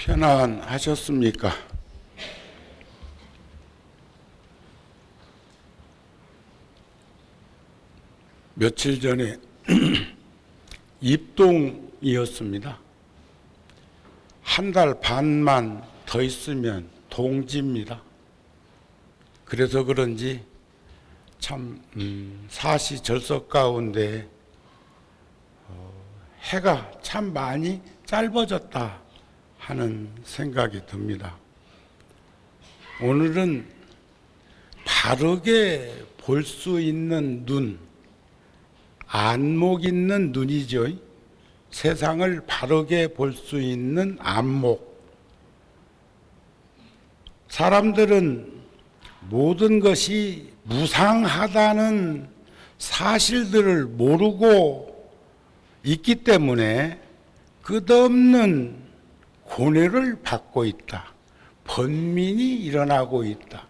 편안하셨습니까? 며칠 전에 입동이었습니다. 한 달 반만 더 있으면 동지입니다. 그래서 그런지 참 사시절석 가운데 해가 참 많이 짧아졌다 하는 생각이 듭니다. 오늘은 바르게 볼 수 있는 눈, 안목 있는 눈이죠. 세상을 바르게 볼 수 있는 안목. 사람들은 모든 것이 무상하다는 사실들을 모르고 있기 때문에 끝없는 고뇌를 받고 있다. 번민이 일어나고 있다.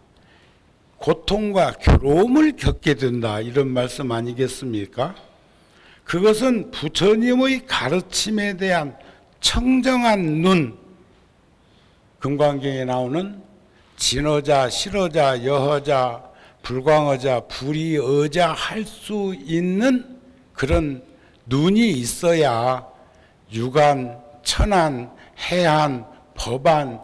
고통과 괴로움을 겪게 된다. 이런 말씀 아니겠습니까? 그것은 부처님의 가르침에 대한 청정한 눈, 금강경에 나오는 진어자, 실어자, 여허자, 불광어자, 불이어자 할 수 있는 그런 눈이 있어야 유관, 천안, 해안, 법안,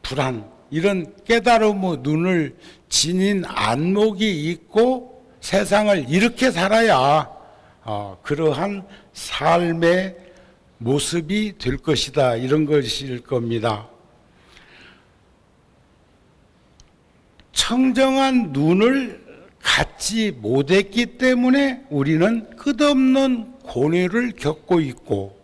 불안 이런 깨달음의 눈을 지닌 안목이 있고 세상을 이렇게 살아야 그러한 삶의 모습이 될 것이다. 이런 것일 겁니다. 청정한 눈을 갖지 못했기 때문에 우리는 끝없는 고뇌를 겪고 있고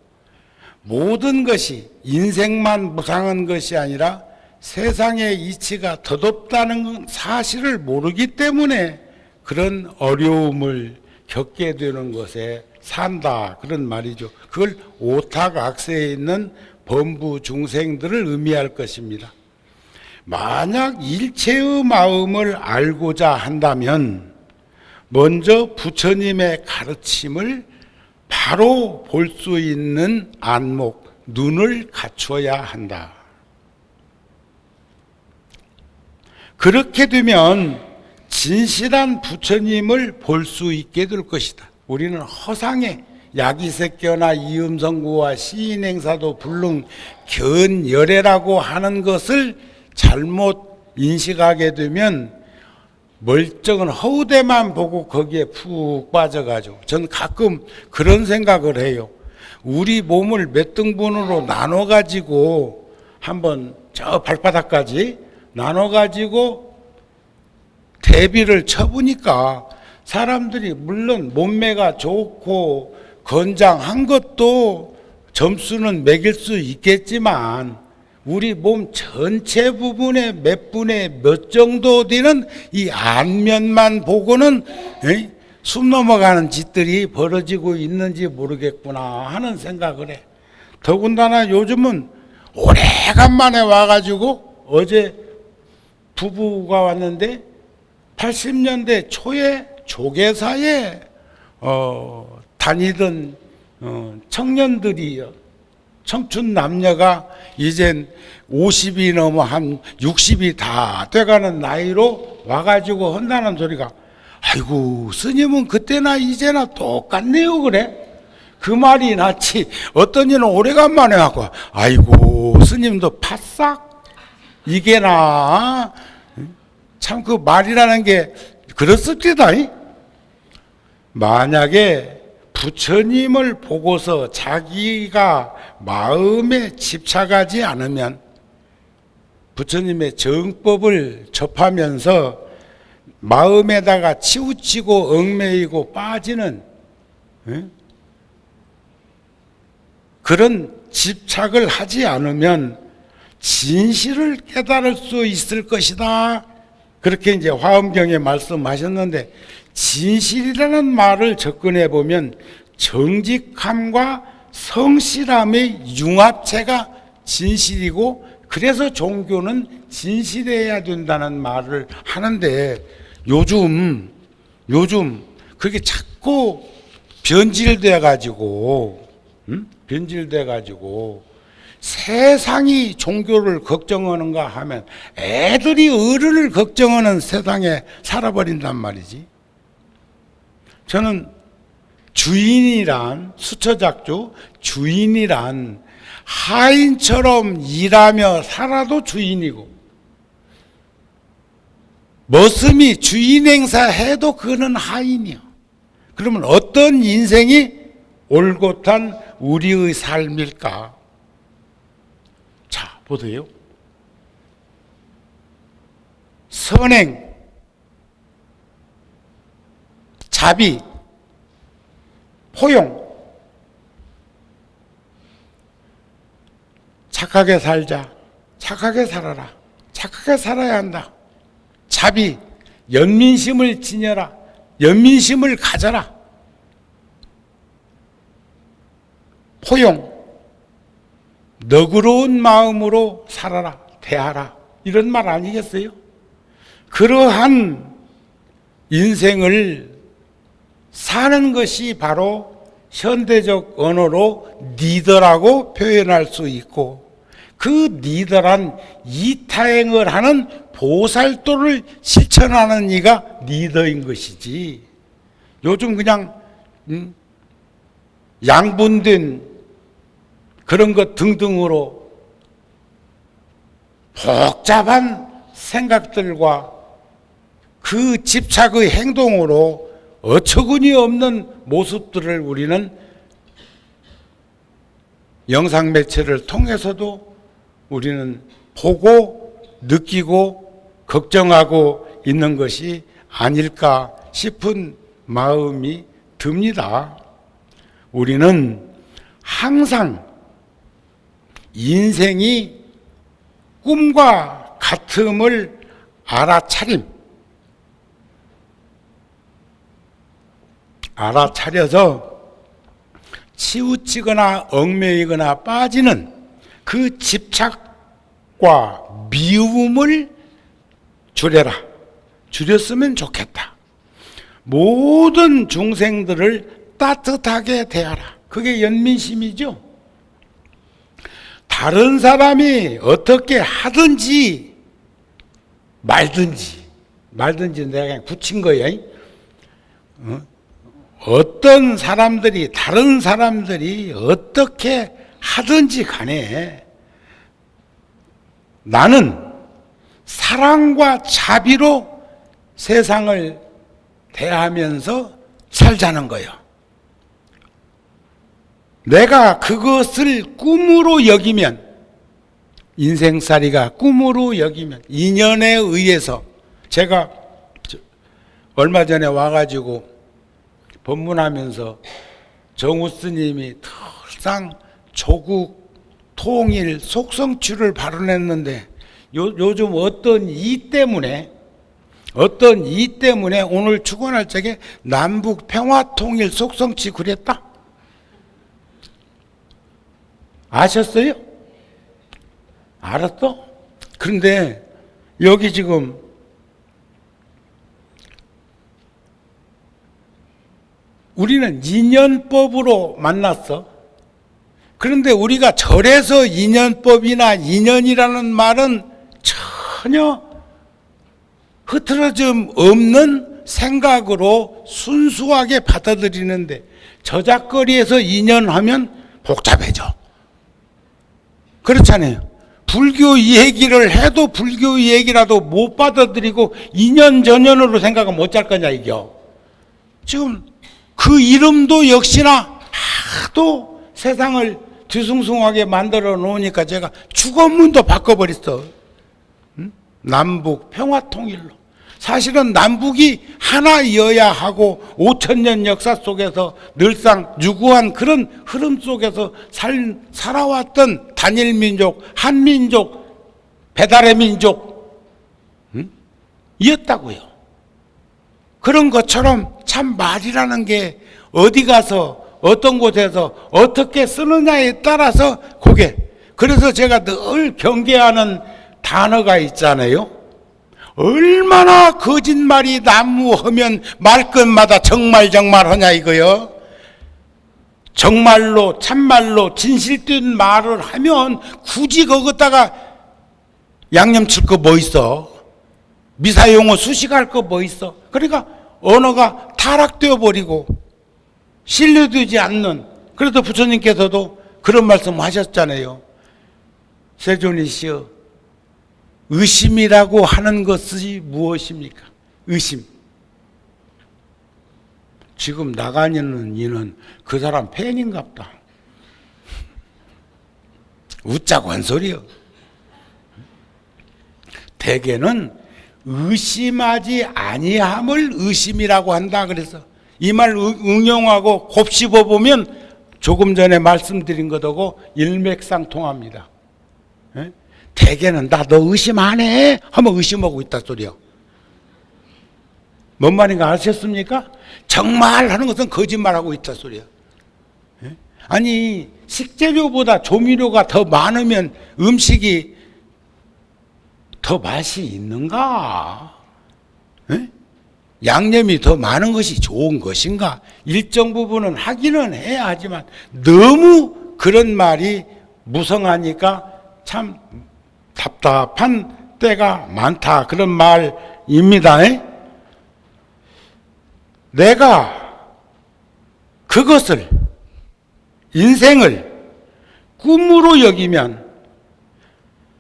모든 것이 인생만 무상한 것이 아니라 세상의 이치가 덧없다는 사실을 모르기 때문에 그런 어려움을 겪게 되는 것에 산다 그런 말이죠. 그걸 오탁악세에 있는 범부 중생들을 의미할 것입니다. 만약 일체의 마음을 알고자 한다면 먼저 부처님의 가르침을 바로 볼 수 있는 안목, 눈을 갖춰야 한다. 그렇게 되면 진실한 부처님을 볼 수 있게 될 것이다. 우리는 허상의 야기색견화 이음성구와 시인행사도 불능 견열애라고 하는 것을 잘못 인식하게 되면 멀쩡한 허우대만 보고 거기에 푹 빠져가지고 전 가끔 그런 생각을 해요. 우리 몸을 몇 등분으로 나눠가지고 한번 저 발바닥까지 나눠가지고 대비를 쳐보니까 사람들이 물론 몸매가 좋고 건장한 것도 점수는 매길 수 있겠지만 우리 몸 전체 부분의 몇 분의 몇 정도 되는 이 안면만 보고는 숨 넘어가는 짓들이 벌어지고 있는지 모르겠구나 하는 생각을 해. 더군다나 요즘은 오래간만에 와가지고 어제 부부가 왔는데 80년대 초에 조계사에 다니던 청년들이요. 청춘 남녀가 이젠 50이 넘어 한 60이 다 돼가는 나이로 와가지고 한다는 소리가 아이고 스님은 그때나 이제나 똑같네요 그래. 그 말이 낫지 어떤 이는 오래간만에 하고 아이고 스님도 파싹 이게 나 참 그 말이라는 게 그렇습니다. 만약에 부처님을 보고서 자기가 마음에 집착하지 않으면 부처님의 정법을 접하면서 마음에다가 치우치고 얽매이고 빠지는 그런 집착을 하지 않으면 진실을 깨달을 수 있을 것이다. 그렇게 이제 화엄경에 말씀하셨는데 진실이라는 말을 접근해 보면 정직함과 성실함의 융합체가 진실이고 그래서 종교는 진실해야 된다는 말을 하는데 요즘 그게 자꾸 변질돼 가지고 세상이 종교를 걱정하는가 하면 애들이 어른을 걱정하는 세상에 살아버린단 말이지. 저는 주인이란, 수처작주 주인이란 하인처럼 일하며 살아도 주인이고, 머슴이 주인 행사해도 그는 하인이요. 그러면 어떤 인생이 올곧한 우리의 삶일까? 자, 보세요. 선행, 자비, 포용. 착하게 살자. 착하게 살아라. 착하게 살아야 한다. 자비, 연민심을 지녀라. 연민심을 가져라. 포용, 너그러운 마음으로 살아라. 대하라. 이런 말 아니겠어요? 그러한 인생을 사는 것이 바로 현대적 언어로 리더라고 표현할 수 있고, 그 리더란 이타행을 하는 보살도를 실천하는 이가 리더인 것이지, 요즘 그냥 양분된 그런 것 등등으로 복잡한 생각들과 그 집착의 행동으로 어처구니 없는 모습들을 우리는 영상 매체를 통해서도 우리는 보고 느끼고 걱정하고 있는 것이 아닐까 싶은 마음이 듭니다. 우리는 항상 인생이 꿈과 같음을 알아차려서 치우치거나 얽매이거나 빠지는 그 집착과 미움을 줄였으면 좋겠다. 모든 중생들을 따뜻하게 대하라. 그게 연민심이죠. 다른 사람이 어떻게 하든지 말든지 내가 그냥 붙인 거야. 어떤 사람들이, 다른 사람들이 어떻게 하든지 간에 나는 사랑과 자비로 세상을 대하면서 살자는 거예요. 내가 그것을 꿈으로 여기면, 인생살이가 꿈으로 여기면, 인연에 의해서, 제가 얼마 전에 와가지고 법문하면서 정우 스님이 늘상 조국 통일 속성추를 발언했는데, 요즘 어떤 이 때문에 오늘 축원할 적에 남북 평화 통일 속성치 그랬다? 아셨어요? 알았어? 그런데 여기 지금 우리는 인연법으로 만났어. 그런데 우리가 절에서 인연법이나 인연이라는 말은 전혀 흐트러짐 없는 생각으로 순수하게 받아들이는데, 저작거리에서 인연하면 복잡해져. 그렇잖아요. 불교 얘기를 해도 불교 얘기라도 못 받아들이고 인연 전연으로 생각은 못 할 거냐 이겨. 지금 그 이름도 역시나 하도 세상을 뒤숭숭하게 만들어 놓으니까 제가 주거문도 바꿔버렸어. 남북 평화통일로. 사실은 남북이 하나여야 하고 5,000년 역사 속에서 늘상 유구한 그런 흐름 속에서 살아왔던 단일민족, 한민족, 배달의 민족 이었다고요. 그런 것처럼 참 말이라는 게 어디 가서 어떤 곳에서 어떻게 쓰느냐에 따라서 그게, 그래서 제가 늘 경계하는 단어가 있잖아요. 얼마나 거짓말이 난무하면 말끝마다 정말 하냐 이거요. 정말로 참말로 진실된 말을 하면 굳이 거기다가 양념 칠 거 뭐 있어? 미사용어 수식할 거 뭐 있어? 그러니까 언어가 타락되어 버리고 신뢰되지 않는, 그래도 부처님께서도 그런 말씀 하셨잖아요. 세존이시여, 의심이라고 하는 것이 무엇입니까? 의심. 지금 나가는 이는 그 사람 팬인갑다. 웃자고 한 소리요. 대개는 의심하지 아니함을 의심이라고 한다. 그래서 이 말 응용하고 곱씹어 보면 조금 전에 말씀드린 것하고 일맥상통합니다. 예? 대개는 나 너 의심 안 해? 하면 의심하고 있다 소리요. 뭔 말인가 아셨습니까? 정말 하는 것은 거짓말하고 있다 소리야. 예? 아니 식재료보다 조미료가 더 많으면 음식이 더 맛이 있는가? 예? 양념이 더 많은 것이 좋은 것인가? 일정 부분은 하기는 해야 하지만 너무 그런 말이 무성하니까 참 답답한 때가 많다. 그런 말입니다. 예? 내가 그것을, 인생을 꿈으로 여기면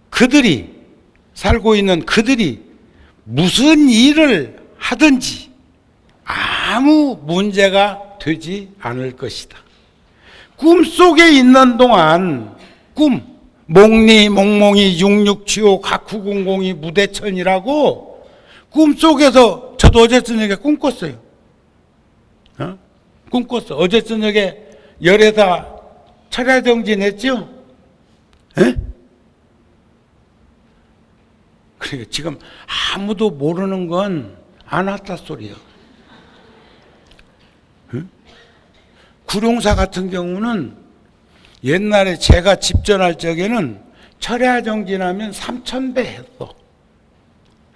그들이 살고 있는 그들이 무슨 일을 하든지 아무 문제가 되지 않을 것이다. 꿈속에 있는 동안 꿈, 몽리, 몽몽이, 육육치오, 각후공공이, 무대천이라고 꿈속에서 저도 어제 저녁에 꿈꿨어요. 꿈꿨어. 어제 저녁에 열애사 철야정진했죠? 예? 그러니까 지금 아무도 모르는 건 안 왔다 소리야. 응? 구룡사 같은 경우는 옛날에 제가 집전할 적에는 철야정진하면 3,000배 했어.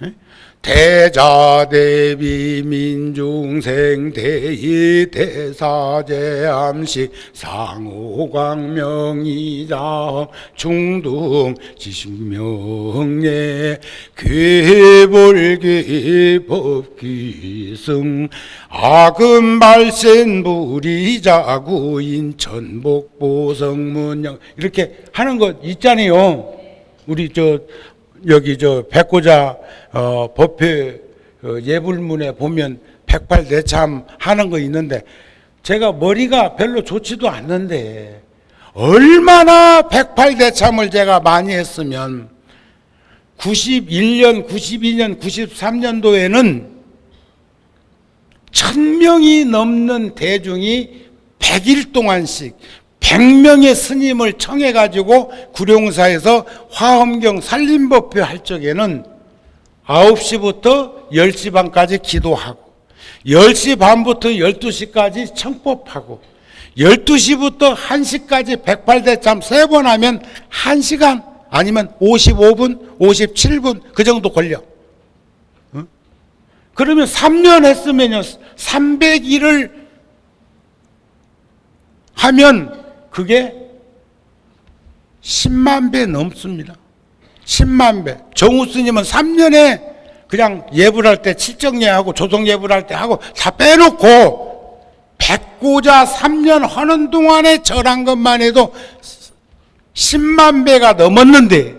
응? 대자대비 민중생 대희 대사제암시 상호광명이자 중동 지식명예 괴볼괴법귀승 악음발센 부리자구 인천복보성문영 이렇게 하는 거 있잖아요. 우리 여기 백고자 법회 예불문에 보면 108대참 하는 거 있는데 제가 머리가 별로 좋지도 않는데 얼마나 108대참을 제가 많이 했으면 91년, 92년, 93년도에는 1000명이 넘는 대중이 100일 동안씩 100명의 스님을 청해가지고 구룡사에서 화엄경 살림법회 할 적에는 9시부터 10시 반까지 기도하고 10시 반부터 12시까지 청법하고 12시부터 1시까지 108대참 3번 하면 1시간 아니면 55분, 57분 그 정도 걸려. 응? 그러면 3년 했으면요 300일을 하면 그게 10만 배 넘습니다. 10만 배. 정우 스님은 3년에 그냥 예불할 때 칠정예하고 조성예불할 때 하고 다 빼놓고 백고자 3년 하는 동안에 절한 것만 해도 10만 배가 넘었는데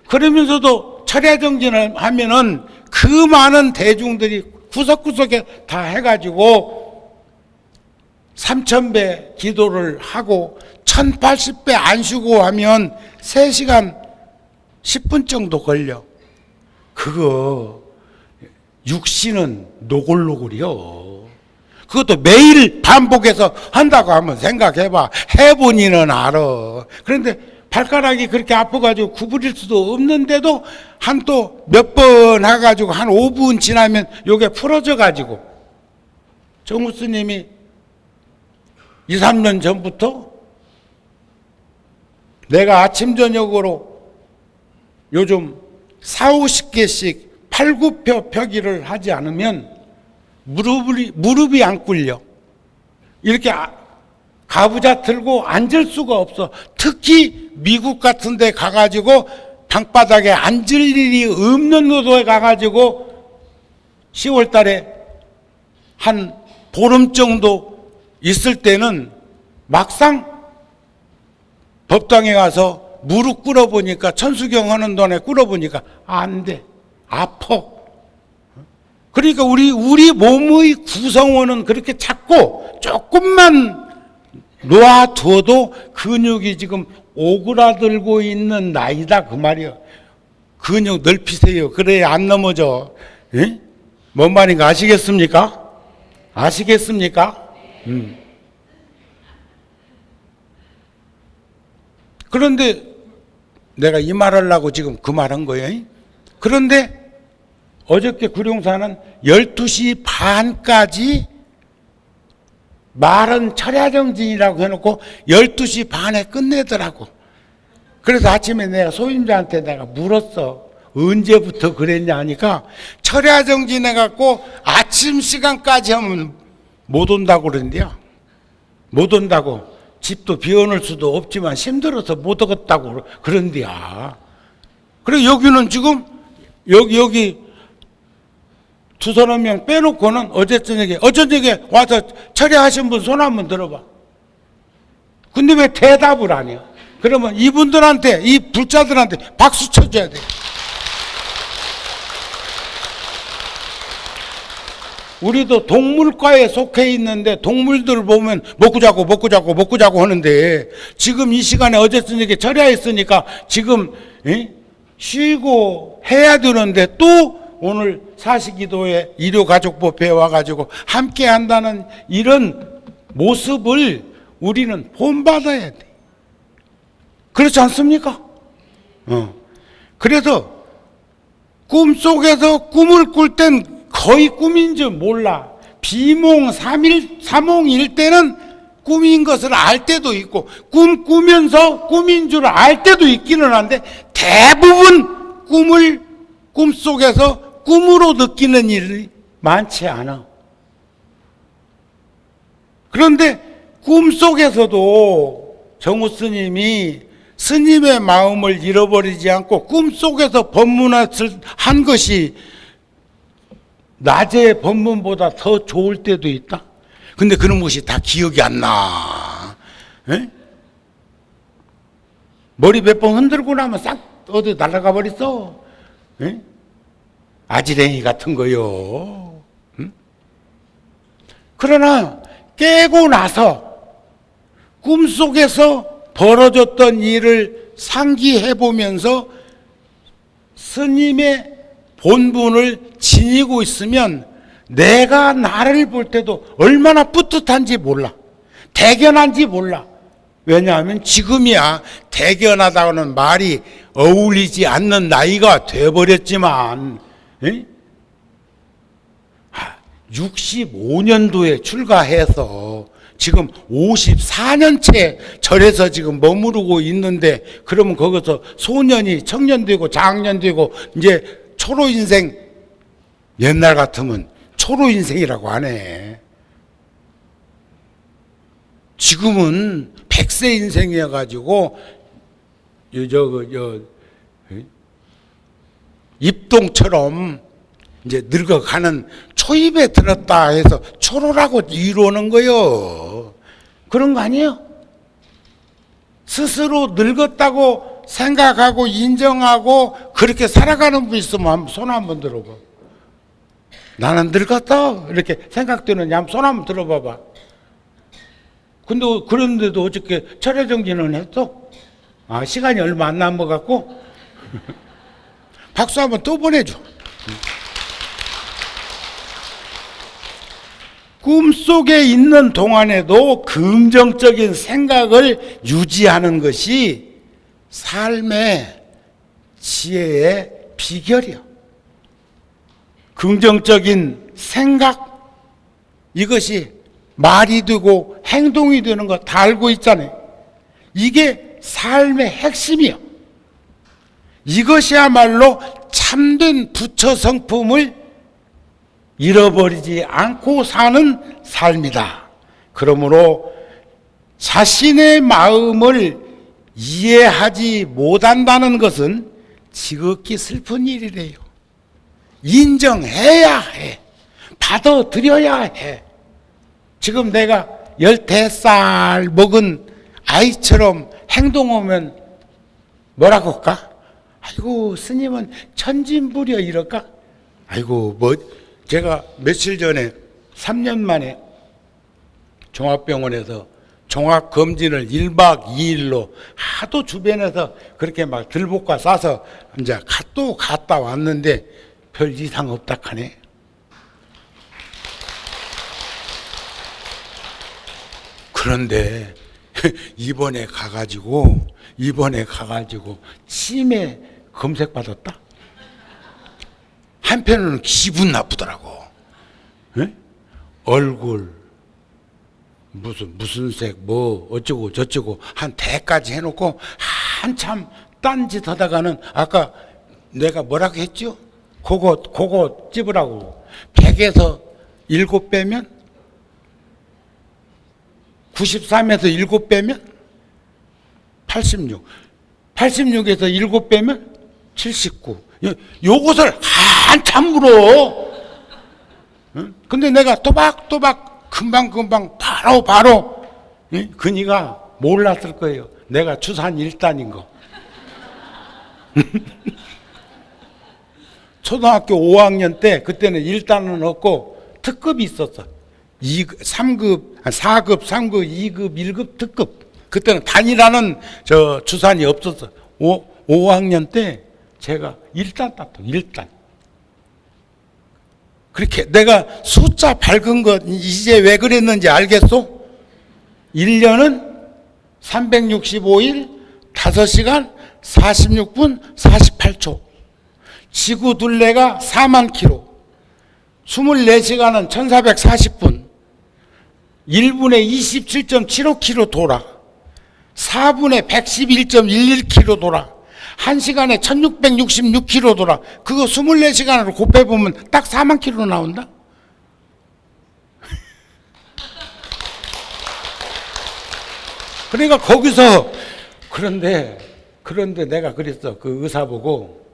그러면서도 철야정진을 하면은 그 많은 대중들이 구석구석에 다 해가지고 3000배 기도를 하고 1080배 안 쉬고 하면 3시간 10분 정도 걸려. 그거 육신은 노골노골이요. 그것도 매일 반복해서 한다고 하면 생각해봐. 해보니는 알아. 그런데 발가락이 그렇게 아파가지고 구부릴 수도 없는데도 한 또 몇 번 해가지고 한 5분 지나면 요게 풀어져가지고 정우 스님이 2, 3년 전부터 내가 아침 저녁으로 요즘 4, 50개씩 팔굽혀 펴기를 하지 않으면 무릎이 안 꿇려. 이렇게 가부좌 들고 앉을 수가 없어. 특히 미국 같은 데 가가지고 방바닥에 앉을 일이 없는 노도에 가가지고 10월 달에 한 보름 정도 있을 때는 막상 법당에 가서 무릎 꿇어보니까, 천수경 하는 동안에 꿇어보니까 안 돼. 아파. 그러니까 우리 몸의 구성원은 그렇게 작고 조금만 놓아두어도 근육이 지금 오그라들고 있는 나이다 그 말이요. 근육 넓히세요. 그래야 안 넘어져. 에? 뭔 말인가 아시겠습니까? 아시겠습니까? 그런데 내가 이 말하려고 지금 그 말한 거예요. 그런데 어저께 구룡사는 12시 반까지 말은 철야정진이라고 해놓고 12시 반에 끝내더라고. 그래서 아침에 내가 소임자한테 내가 물었어. 언제부터 그랬냐 하니까 철야정진 해갖고 아침 시간까지 하면 못 온다고 그러는데요. 못 온다고. 집도 비워놓을 수도 없지만 힘들어서 못 오겠다고 그런데야. 그래 여기는 지금 여기 두 서너 명 빼놓고는 어제 저녁에 와서 철회하신 분 손 한번 들어봐. 근데 왜 대답을 안 해요? 그러면 이분들한테, 이 불자들한테 박수 쳐줘야 돼. 우리도 동물과에 속해 있는데 동물들 보면 먹고 자고 하는데 지금 이 시간에 어제 저녁에 철야했으니까 지금 쉬고 해야 되는데 또 오늘 사시기도에 일요가족법회에 와가지고 함께 한다는 이런 모습을 우리는 본받아야 돼. 그렇지 않습니까? 그래서 꿈속에서 꿈을 꿀 땐 거의 꿈인 줄 몰라. 비몽 사몽일 때는 꿈인 것을 알 때도 있고 꿈 꾸면서 꿈인 줄 알 때도 있기는 한데 대부분 꿈속에서 꿈으로 느끼는 일이 많지 않아. 그런데 꿈속에서도 정우 스님이 스님의 마음을 잃어버리지 않고 꿈속에서 법문을 한 것이 낮의 법문보다 더 좋을 때도 있다. 근데 그런 것이 다 기억이 안 나. 에? 머리 몇 번 흔들고 나면 싹 어디 날아가 버렸어. 에? 아지랭이 같은 거요. 응? 그러나 깨고 나서 꿈속에서 벌어졌던 일을 상기해 보면서 스님의 본분을 지니고 있으면 내가 나를 볼 때도 얼마나 뿌듯한지 몰라. 대견한지 몰라. 왜냐하면 지금이야 대견하다고는 말이 어울리지 않는 나이가 돼버렸지만 65년도에 출가해서 지금 54년째 절에서 지금 머무르고 있는데 그러면 거기서 소년이 청년 되고 장년 되고 이제 초로 인생, 옛날 같으면 초로 인생이라고 하네. 지금은 100세 인생이어가지고 입동처럼 이제 늙어가는 초입에 들었다 해서 초로라고 이루는 거요. 그런 거 아니에요? 스스로 늙었다고 생각하고 인정하고 그렇게 살아가는 분 있으면 손 한번 들어봐. 나는 늙었다 이렇게 생각되느냐 손 한번 들어봐봐. 근데 그런데도 어저께 철야정진은 했어? 아, 시간이 얼마 안 남아갖고 박수 한번 또 보내줘. 꿈속에 있는 동안에도 긍정적인 생각을 유지하는 것이 삶의 지혜의 비결이야. 긍정적인 생각, 이것이 말이 되고 행동이 되는 거 다 알고 있잖아요. 이게 삶의 핵심이야. 이것이야말로 참된 부처 성품을 잃어버리지 않고 사는 삶이다. 그러므로 자신의 마음을 이해하지 못한다는 것은 지극히 슬픈 일이래요. 인정해야 해. 받아들여야 해. 지금 내가 15살 먹은 아이처럼 행동하면 뭐라고 할까? 아이고 스님은 천진부려 이럴까? 아이고 제가 며칠 전에 3년 만에 종합병원에서 종합검진을 1박 2일로 하도 주변에서 그렇게 막 들볶아 싸서 이제 또 갔다 왔는데 별 이상 없다 하네. 그런데 이번에 가가지고 치매 검색 받았다. 한편으로는 기분 나쁘더라고. 에? 얼굴 무슨 색 뭐 어쩌고 저쩌고 한 대까지 해놓고 한참 딴짓 하다가는 아까 내가 뭐라고 했죠? 그거 찝으라고. 100에서 7 빼면 93에서 7 빼면 86. 86에서 7 빼면 79. 요것을 한참 물어. 응? 근데 내가 또박또박 금방 바로 그니가 몰랐을 거예요. 내가 추산 1단인 거. 초등학교 5학년 때 그때는 1단은 없고 특급이 있었어. 3급, 4급, 3급, 2급, 1급 특급. 그때는 단이라는 추산이 없었어. 5학년 때 제가 1단 땄어. 1단. 그렇게 내가 숫자 밝은 것 이제 왜 그랬는지 알겠어? 1년은 365일 5시간 46분 48초. 지구 둘레가 4만 킬로. 24시간은 1440분. 1분에 27.75km 돌아. 4분에 111.11km 돌아. 1시간에 1666km 돌아. 그거 24시간으로 곱해보면 딱 4만 킬로 나온다? 그러니까 거기서 그런데 내가 그랬어. 그 의사 보고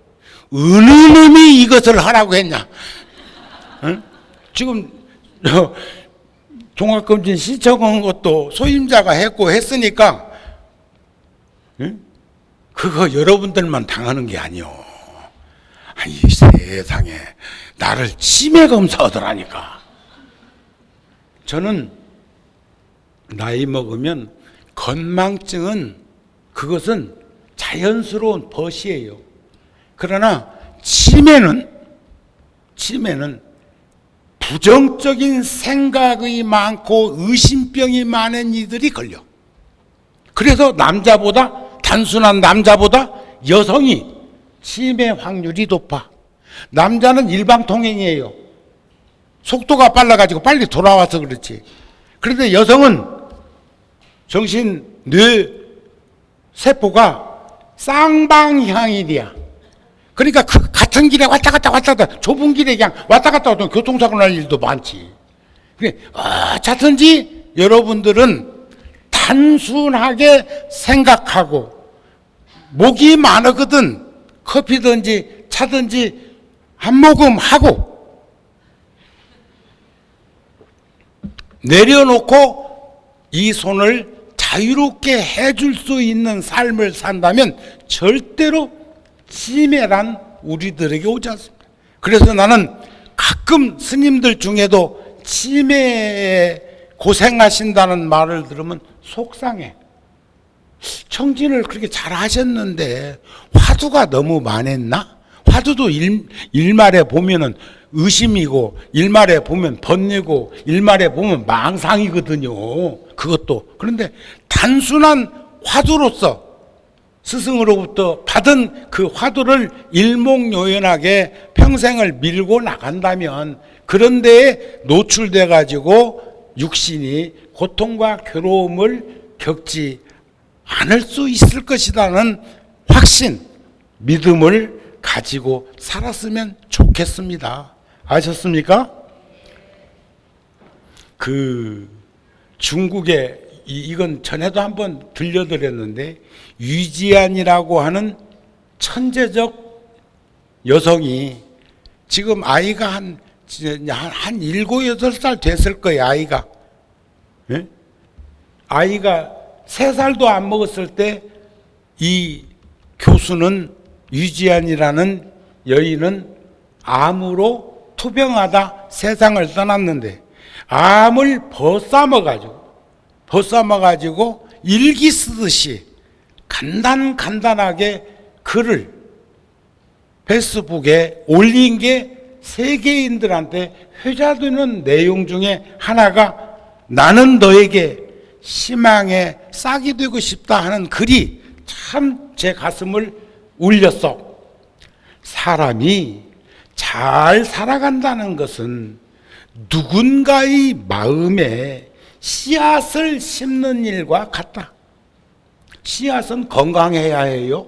어느 놈이 이것을 하라고 했냐? 응? 지금 종합검진 신청한 것도 소임자가 했고 했으니까 응? 그거 여러분들만 당하는 게 아니오. 아니 세상에 나를 치매 검사하더라니까. 저는 나이 먹으면 건망증은 그것은 자연스러운 벗이에요. 그러나 치매는 부정적인 생각이 많고 의심병이 많은 이들이 걸려. 그래서 단순한 남자보다 여성이 치매 확률이 높아. 남자는 일방통행이에요. 속도가 빨라가지고 빨리 돌아와서 그렇지. 그런데 여성은 정신 뇌 세포가 쌍방향이야. 그러니까 그 같은 길에 왔다 갔다 좁은 길에 그냥 왔다 갔다 하던 교통사고 날 일도 많지. 그래 어차든지 여러분들은 단순하게 생각하고 목이 많거든 커피든지 차든지 한 모금 하고 내려놓고 이 손을 자유롭게 해줄 수 있는 삶을 산다면 절대로 치매란 우리들에게 오지 않습니다. 그래서 나는 가끔 스님들 중에도 치매에 고생하신다는 말을 들으면 속상해. 청진을 그렇게 잘 하셨는데 화두가 너무 많았나? 화두도 일말에 보면은 의심이고 일말에 보면 번뇌고 일말에 보면 망상이거든요. 그것도. 그런데 단순한 화두로서 스승으로부터 받은 그 화두를 일목요연하게 평생을 밀고 나간다면 그런 데에 노출돼 가지고 육신이 고통과 괴로움을 겪지 않을 수 있을 것이라는 확신, 믿음을 가지고 살았으면 좋겠습니다. 아셨습니까? 그 중국의 이건 전에도 한번 들려드렸는데, 유지안이라고 하는 천재적 여성이 지금 아이가 한 7, 8살 됐을 거예요, 아이가. 예? 아이가 3살도 안 먹었을 때 이 교수는, 유지안이라는 여인은 암으로 투병하다 세상을 떠났는데, 암을 벗삼아가지고 일기 쓰듯이 간단하게 글을 페이스북에 올린 게 세계인들한테 회자되는 내용 중에 하나가, 나는 너에게 희망의 싹이 되고 싶다 하는 글이 참 제 가슴을 울렸어. 사람이 잘 살아간다는 것은 누군가의 마음에 씨앗을 심는 일과 같다. 씨앗은 건강해야 해요.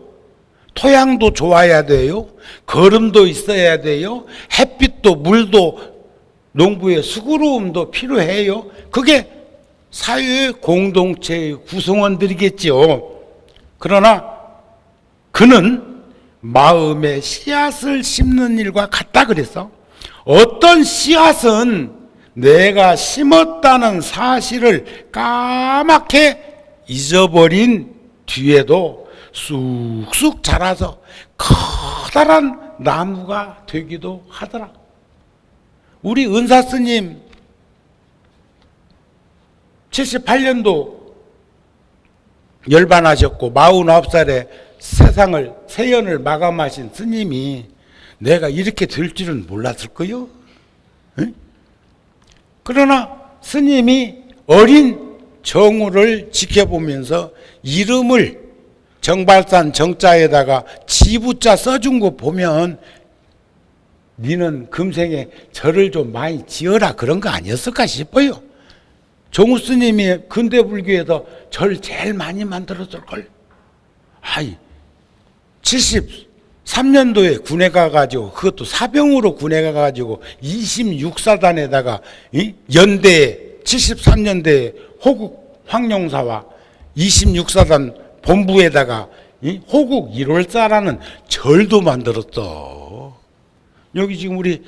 토양도 좋아야 돼요. 거름도 있어야 돼요. 햇빛도 물도, 농부의 수고로움도 필요해요. 그게 사회의 공동체의 구성원들이겠지요. 그러나 그는 마음에 씨앗을 심는 일과 같다 그랬어. 어떤 씨앗은 내가 심었다는 사실을 까맣게 잊어버린 뒤에도 쑥쑥 자라서 커다란 나무가 되기도 하더라. 우리 은사 스님 78년도 열반하셨고 49살에 세연을 마감하신 스님이 내가 이렇게 될 줄은 몰랐을 거요. 그러나 스님이 어린 정우를 지켜보면서 이름을 정발산 정자에다가 지부자 써준 거 보면, 니는 금생에 절을 좀 많이 지어라 그런 거 아니었을까 싶어요. 정우 스님이 근대 불교에서 절 제일 많이 만들었을걸. 73년도에 군에 가가지고, 그것도 사병으로 군에 가가지고 26사단에다가 연대 73년대에 호국 황룡사와 26사단 본부에다가 호국 1월사라는 절도 만들었어. 여기 지금 우리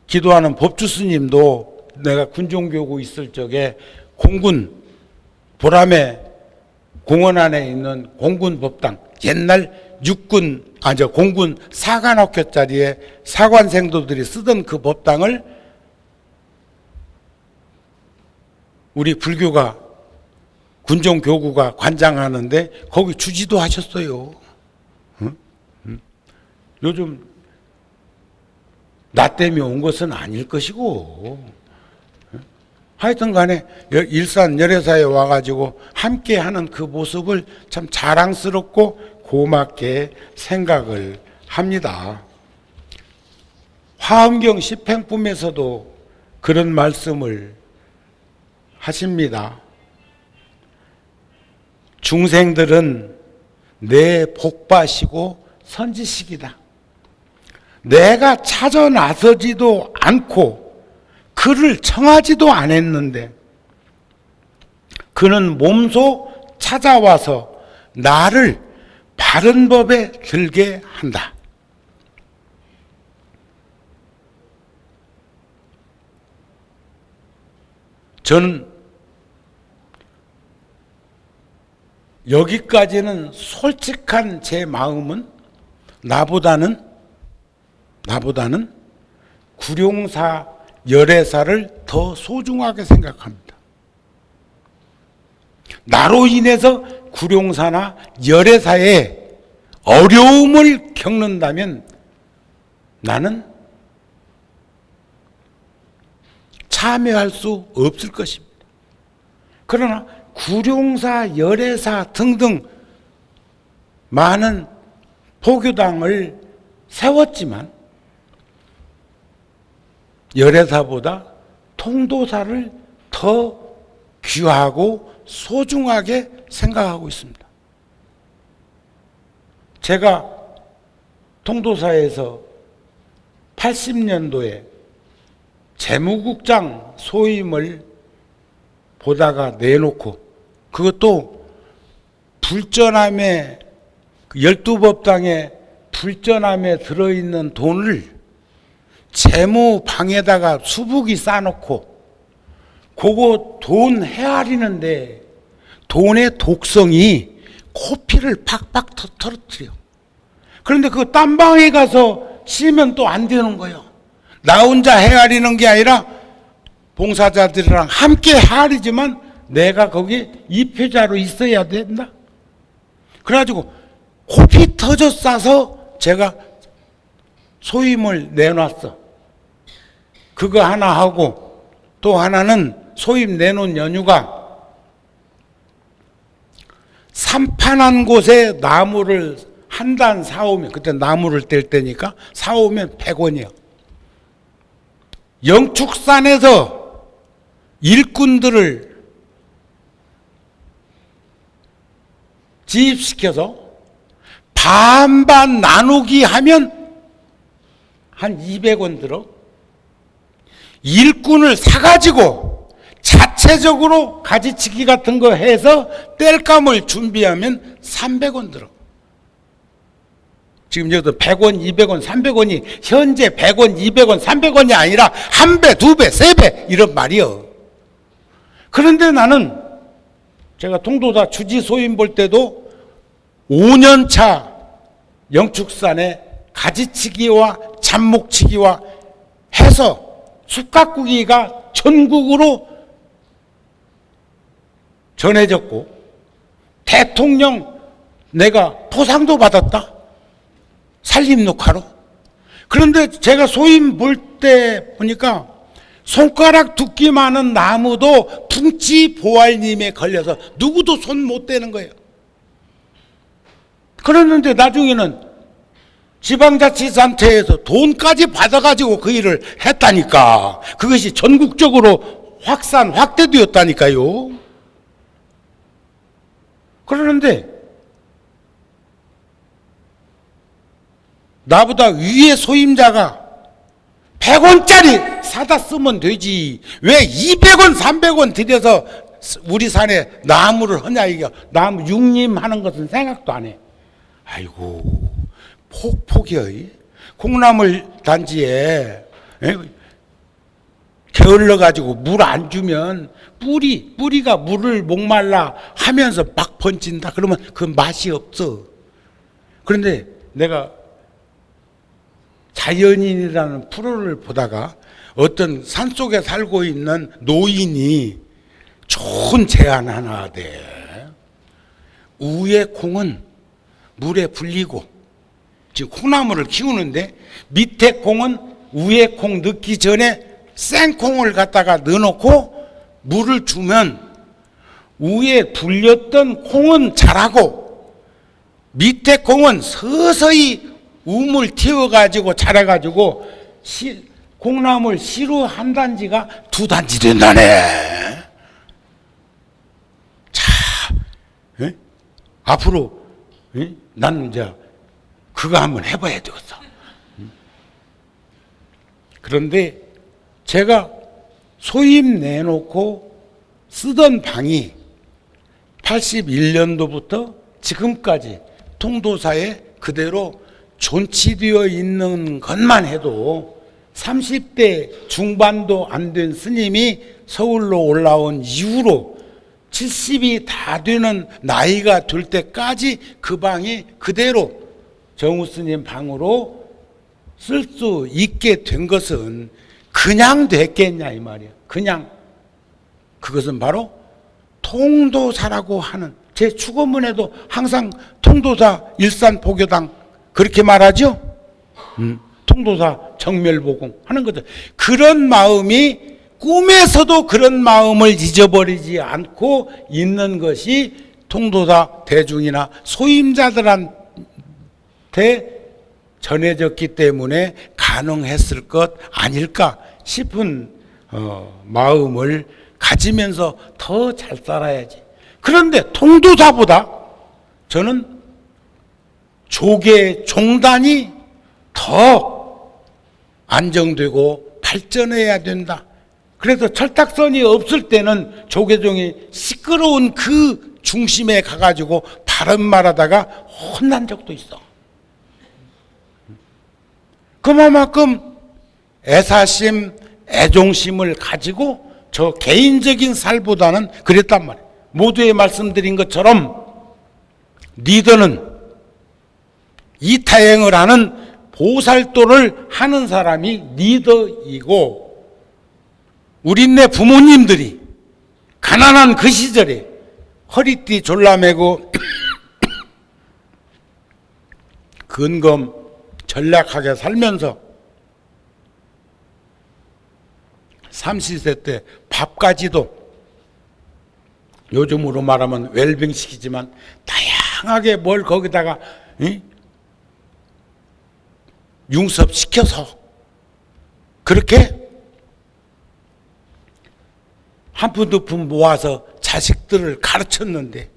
기도하는 법주 스님도 내가 군종교구 있을 적에 공군 보람의 공원 안에 있는 공군 법당, 옛날 공군 사관학교 자리에 사관생도들이 쓰던 그 법당을 우리 불교가, 군종교구가 관장하는데 거기 주지도 하셨어요. 요즘 나 때문에 온 것은 아닐 것이고, 하여튼 간에 일산 열애사에 와가지고 함께 하는 그 모습을 참 자랑스럽고 고맙게 생각을 합니다. 화엄경 십행품에서도 그런 말씀을 하십니다. 중생들은 내 복바시고 선지식이다. 내가 찾아 나서지도 않고 그를 청하지도 않았는데 그는 몸소 찾아와서 나를 바른 법에 들게 한다. 저는 여기까지는 솔직한 제 마음은 나보다는 구룡사 열애사를 더 소중하게 생각합니다. 나로 인해서 구룡사나 열애사에 어려움을 겪는다면 나는 참여할 수 없을 것입니다. 그러나 구룡사, 열애사 등등 많은 포교당을 세웠지만 열애사보다 통도사를 더 귀하고 소중하게 생각하고 있습니다. 제가 통도사에서 80년도에 재무국장 소임을 보다가 내놓고, 그것도 불전함에 12법당에 불전함에 들어있는 돈을 재무방에다가 수북이 싸놓고 그거 돈 헤아리는데 돈의 독성이 코피를 팍팍 터뜨려. 그런데 그 딴 방에 가서 쉬면 또 안 되는 거예요. 나 혼자 헤아리는 게 아니라 봉사자들이랑 함께 헤아리지만 내가 거기 입회자로 있어야 된다. 그래가지고 코피 터져 싸서 제가 소임을 내놨어. 그거 하나 하고 또 하나는 소임 내놓은 연유가 산판한 곳에 나무를 한 단 사오면, 그때 나무를 뗄 때니까 사오면 100원이요. 영축산에서 일꾼들을 지입시켜서 반반 나누기 하면 한 200원 들어. 일꾼을 사가지고 자체적으로 가지치기 같은 거 해서 뗄감을 준비하면 300원 들어. 지금 여기도 100원, 200원, 300원이 현재 100원, 200원, 300원이 아니라 한 배, 두 배, 세 배 이런 말이요. 그런데 나는 제가 통도사 주지 소임 볼 때도 5년차 영축산에 가지치기와 잡목치기와 해서 쑥갓구기가 전국으로 전해졌고 대통령 내가 포상도 받았다. 산림녹화로. 그런데 제가 소임 볼 때 보니까 손가락 두께만한 나무도 풍치 보활님에 걸려서 누구도 손 못 대는 거예요. 그랬는데 나중에는 지방자치단체에서 돈까지 받아가지고 그 일을 했다니까. 그것이 전국적으로 확대되었다니까요. 그러는데 나보다 위에 소임자가 100원짜리 사다 쓰면 되지. 왜 200원, 300원 들여서 우리 산에 나무를 하냐, 이게. 나무 육림하는 것은 생각도 안 해. 아이고, 폭이요. 콩나물 단지에 게을러 가지고 물 안 주면 뿌리가 물을 목말라 하면서 막 번진다. 그러면 그 맛이 없어. 그런데 내가 자연인이라는 프로를 보다가 어떤 산속에 살고 있는 노인이 좋은 제안 하나 돼. 우에 콩은 물에 불리고, 지금 콩나물을 키우는데 밑에 콩은 위에 콩 넣기 전에 생콩을 갖다가 넣어놓고 물을 주면 위에 불렸던 콩은 자라고 밑에 콩은 서서히 우물 튀어가지고 자라가지고 콩나물 씨로 한 단지가 2단지 된다네. 자, 앞으로 나는 이제 그거 한번 해봐야 되겠어. 그런데 제가 소임 내놓고 쓰던 방이 81년도부터 지금까지 통도사에 그대로 존치되어 있는 것만 해도 30대 중반도 안 된 스님이 서울로 올라온 이후로 70이 다 되는 나이가 될 때까지 그 방이 그대로 정우 스님 방으로 쓸 수 있게 된 것은 그냥 됐겠냐 이 말이야. 그냥. 그것은 바로 통도사라고 하는, 제 축원문에도 항상 통도사 일산포교당 그렇게 말하죠. 통도사 정멸보공 하는 거죠. 그런 마음이 꿈에서도 그런 마음을 잊어버리지 않고 있는 것이 통도사 대중이나 소임자들한테 전해졌기 때문에 가능했을 것 아닐까 싶은 마음을 가지면서 더 잘 살아야지. 그런데 통도사보다 저는 조계 종단이 더 안정되고 발전해야 된다. 그래서 철딱선이 없을 때는 조계종이 시끄러운 그 중심에 가가지고 바른 말하다가 혼난 적도 있어. 그만큼 애사심, 애종심을 가지고 저 개인적인 살보다는 그랬단 말이에요. 모두에 말씀드린 것처럼 리더는 이타행을 하는 보살도를 하는 사람이 리더이고, 우리네 부모님들이 가난한 그 시절에 허리띠 졸라매고 근검 전략하게 살면서 삼시세 때 밥까지도 요즘으로 말하면 웰빙시키지만 다양하게 뭘 거기다가 융섭시켜서 그렇게 한 푼 두 푼 모아서 자식들을 가르쳤는데,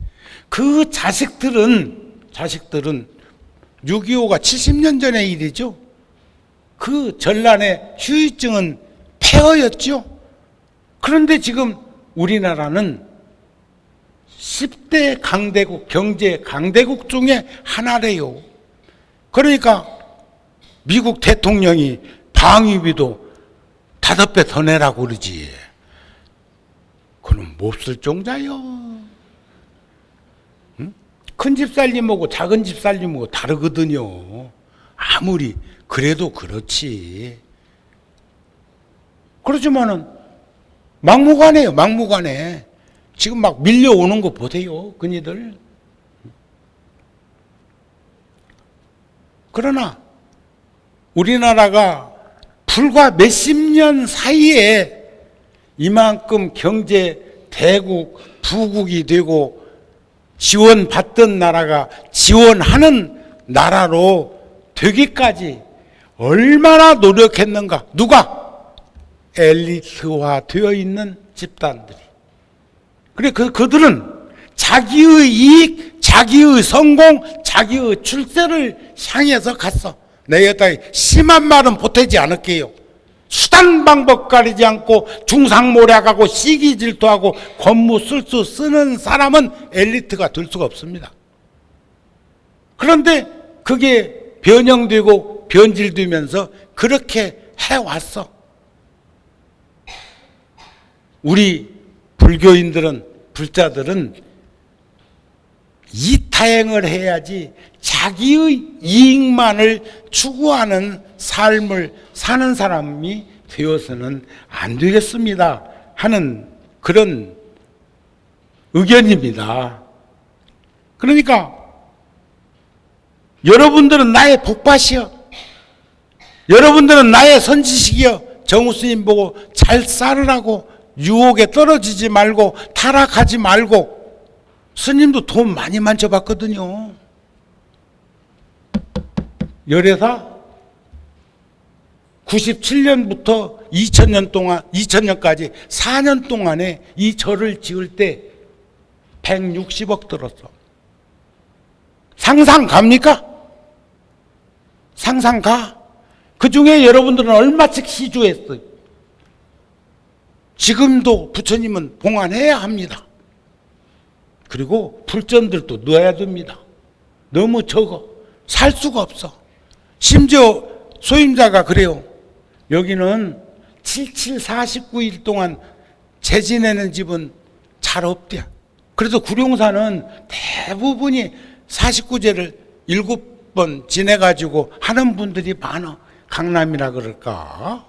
그 자식들은 6.25가 70년 전의 일이죠. 그 전란의 후유증은 폐허였죠. 그런데 지금 우리나라는 10대 강대국, 경제 강대국 중에 하나래요. 그러니까 미국 대통령이 방위비도 5배 더 내라고 그러지. 그럼 몹쓸 종자요. 응? 큰 집 살림하고 작은 집 살림하고 다르거든요. 아무리 그래도 그렇지. 그렇지만은 막무가내요, 막무가내. 지금 막 밀려오는 거 보세요, 그니들. 그러나 우리나라가 불과 몇십 년 사이에 이만큼 경제 대국, 부국이 되고 지원받던 나라가 지원하는 나라로 되기까지 얼마나 노력했는가. 누가? 엘리트화 되어 있는 집단들이. 그래, 그들은 자기의 이익, 자기의 성공, 자기의 출세를 향해서 갔어. 내 여기다 심한 말은 보태지 않을게요. 수단 방법 가리지 않고 중상모략하고 시기 질투하고 권무 쓸수 쓰는 사람은 엘리트가 될 수가 없습니다. 그런데 그게 변형되고 변질되면서 그렇게 해왔어. 우리 불교인들은, 불자들은 이타행을 해야지 자기의 이익만을 추구하는 삶을 사는 사람이 되어서는 안 되겠습니다 하는 그런 의견입니다. 그러니까 여러분들은 나의 복밭이여, 여러분들은 나의 선지식이여, 정우스님 보고 잘 살으라고, 유혹에 떨어지지 말고 타락하지 말고. 스님도 돈 많이 만져봤거든요. 열애사 97년부터 2000년 동안, 2000년까지 4년 동안에 이 절을 지을 때 160억 들었어. 상상 갑니까? 상상 가? 그 중에 여러분들은 얼마씩 시주했어요. 지금도 부처님은 봉안해야 합니다. 그리고 불전들도 넣어야 됩니다. 너무 적어. 살 수가 없어. 심지어 소임자가 그래요. 여기는 49일 동안 재지내는 집은 잘 없대. 그래서 구룡사는 대부분이 49제를 7번 지내가지고 하는 분들이 많아. 강남이라 그럴까?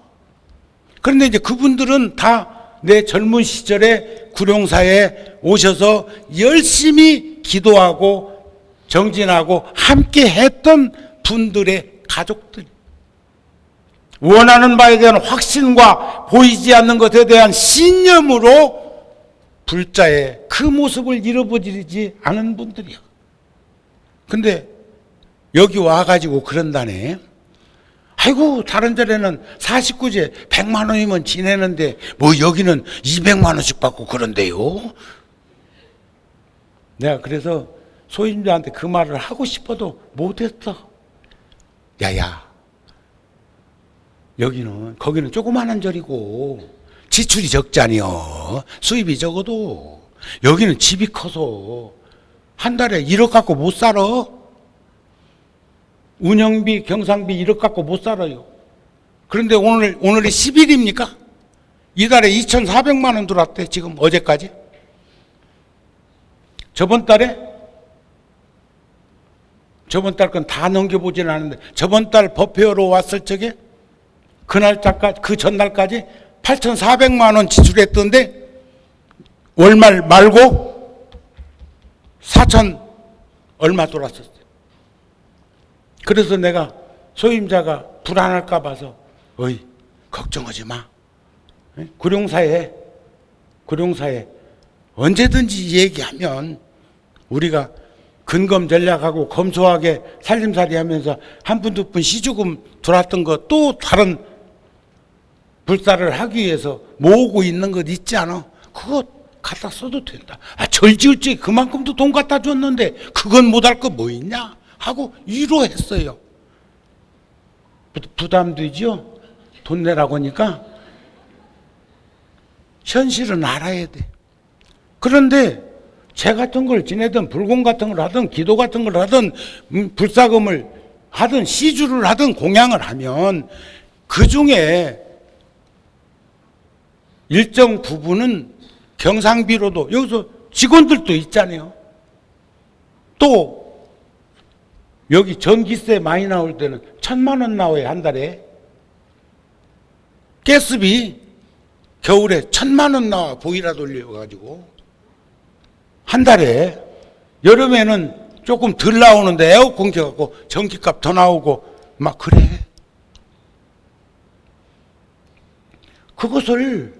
그런데 이제 그분들은 다 내 젊은 시절에 구룡사에 오셔서 열심히 기도하고 정진하고 함께 했던 분들의 가족들. 원하는 바에 대한 확신과 보이지 않는 것에 대한 신념으로 불자의 그 모습을 잃어버리지 않은 분들이야. 근데 여기 와가지고 그런다네. 아이고, 다른 절에는 49제 100만 원이면 지내는데 뭐 여기는 200만 원씩 받고 그런데요. 내가 그래서 소임자한테 그 말을 하고 싶어도 못했어. 야야, 거기는 조그마한 절이고 지출이 적잖아요. 수입이 적어도. 여기는 집이 커서 한 달에 1억 갖고 못 살아. 운영비, 경상비 1억 갖고 못 살아요. 그런데 오늘이 10일입니까? 이달에 2,400만 원 들어왔대, 지금 어제까지. 저번 달 건 다 넘겨보지는 않았는데, 저번 달 법회로 왔을 적에 그 날짜까지, 그 전날까지 8,400만 원 지출했던데, 월말 말고 4천 얼마 돌았었어요. 그래서 내가 소임자가 불안할까 봐서, 어이, 걱정하지 마. 구룡사에 언제든지 얘기하면 우리가 근검 전략하고 검소하게 살림살이 하면서 한 푼, 두 푼 시주금 들어왔던 거 또 다른 불사를 하기 위해서 모으고 있는 것 있지 않아? 그거 갖다 써도 된다. 절 지을 적에 그만큼도 돈 갖다 줬는데 그건 못할 거 뭐 있냐? 하고 위로했어요. 부담되죠? 돈 내라고 하니까. 현실은 알아야 돼. 그런데 재 같은 걸 지내든 불공 같은 걸 하든 기도 같은 걸 하든 불사금을 하든 시주를 하든 공양을 하면 그 중에 일정 부분은 경상비로도 여기서 직원들도 있잖아요. 또 여기 전기세 많이 나올 때는 1,000만 원 나와요, 한 달에. 가스비 겨울에 1,000만 원 나와, 보일러 돌려가지고. 한 달에. 여름에는 조금 덜 나오는데 에어컨 켜갖고 전기값 더 나오고 막 그래. 그것을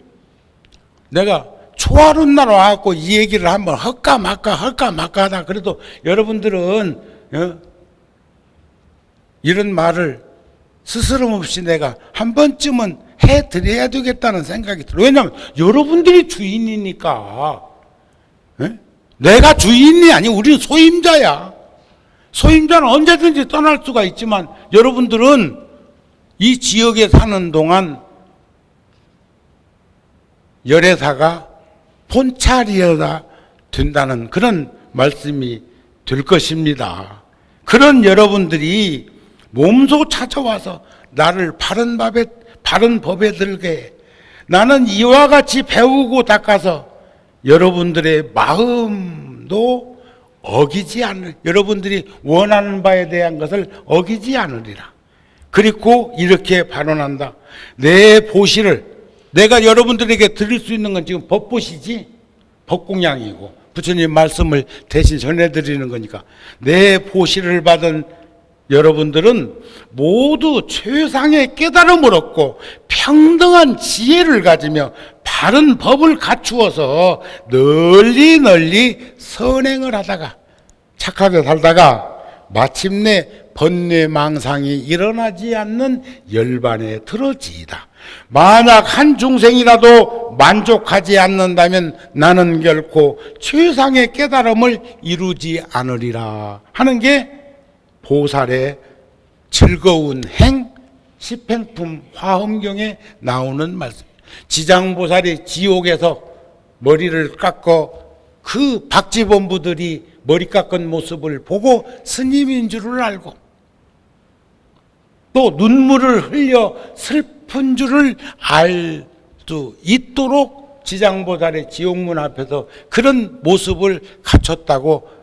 내가 초하룻 날 와갖고 이 얘기를 한번 할까 말까 하다. 그래도 여러분들은 이런 말을 스스럼 없이 내가 한 번쯤은 해드려야 되겠다는 생각이 들어요. 왜냐하면 여러분들이 주인이니까. 내가 주인이 아니고 우리는 소임자야. 소임자는 언제든지 떠날 수가 있지만 여러분들은 이 지역에 사는 동안 열애사가 본찰이어야 된다는 그런 말씀이 될 것입니다. 그런 여러분들이 몸소 찾아와서 나를 바른 법에 들게, 나는 이와 같이 배우고 닦아서 여러분들의 마음도 어기지 않을, 여러분들이 원하는 바에 대한 것을 어기지 않으리라. 그리고 이렇게 발언한다. 내 보시를, 내가 여러분들에게 드릴 수 있는 건 지금 법보시지, 법공양이고 부처님 말씀을 대신 전해드리는 거니까, 내 보시를 받은 여러분들은 모두 최상의 깨달음을 얻고 평등한 지혜를 가지며 바른 법을 갖추어서 널리 선행을 하다가 착하게 살다가 마침내 번뇌망상이 일어나지 않는 열반에 들어지이다. 만약 한 중생이라도 만족하지 않는다면 나는 결코 최상의 깨달음을 이루지 않으리라 하는 게 보살의 즐거운 행, 십행품 화엄경에 나오는 말씀. 지장보살이 지옥에서 머리를 깎어 그 박쥐본부들이 머리 깎은 모습을 보고 스님인 줄을 알고 또 눈물을 흘려 슬픈 줄을 알 수 있도록 지장보살의 지옥문 앞에서 그런 모습을 갖췄다고